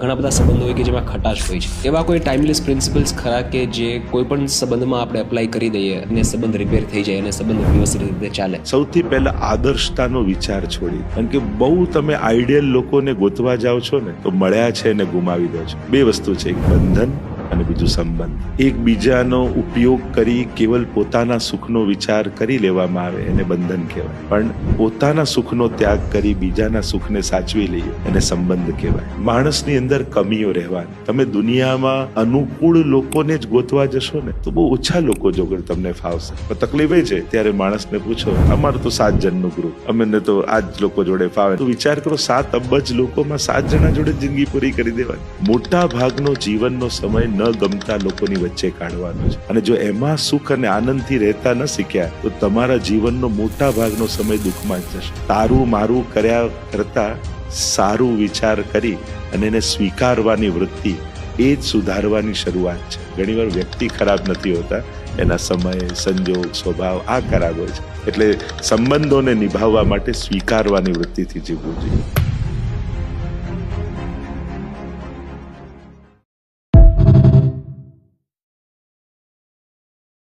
ઘણા બધા સંબંધો હોય કે જેમાં ખટાશ હોય છે. એવા કોઈ ટાઈમલેસ પ્રિન્સિપલ્સ ખરા કે જે કોઈ પણ સંબંધમાં આપણે એપ્લાય કરી દઈએ અને સંબંધ રિપેર થઈ જાય અને સંબંધ વ્યવસ્થિત રીતે ચાલે? સૌથી પહેલા આદર્શતાનો વિચાર છોડી, કારણ કે બહુ તમે આઈડિયલ લોકોને ગોતવા જાઓ છો ને તો મળ્યા છે અને ગુમાવી દો છો. બે વસ્તુ છે, એક બંધન અને બીજું સંબંધ. એકબીજાનો ઉપયોગ કરી કેવલ પોતાના સુખનો વિચાર કરી લેવામાં આવે એને બંધન કહેવાય, પણ પોતાના સુખનો ત્યાગ કરી બીજાના સુખને સાચવી લઈએ એને સંબંધ કહેવાય. માણસની અંદર કમીઓ રહેવાની. તમે દુનિયામાં અનુકૂળ લોકોને જ ગોતવા જશો ને તો બહુ ઓછા લોકો જોગર તમને ફાવશે. પણ તકલીફ એ છે ત્યારે માણસને પૂછો, અમારું તો 7 જણનું ગ્રુપ, અમને તો આ જ લોકો જોડે ફાવે. તો વિચાર કરો, 7 અબજ લોકોમાં 7 જણા જોડે જિંદગી પૂરી કરી દેવાની. મોટા ભાગનો જીવનનો સમય ન ગમતા લોકોની વચ્ચે કાઢવાનો છે, અને જો એમાં સુખ અને આનંદથી રહેતા ન શીખ્યા તો તમારા જીવનનો મોટા ભાગનો સમય દુઃખમાં જ જશે. તારું મારું કર્યા કરતા સારું વિચાર કરી અને એને સ્વીકારવાની વૃત્તિ એ જ સુધારવાની શરૂઆત છે. ઘણીવાર વ્યક્તિ ખરાબ નથી હોતા, એના સમય, સંજોગ, સ્વભાવ આ ખરાબ હોય છે. એટલે સંબંધોને નિભાવવા માટે સ્વીકારવાની વૃત્તિથી જીવવું જોઈએ.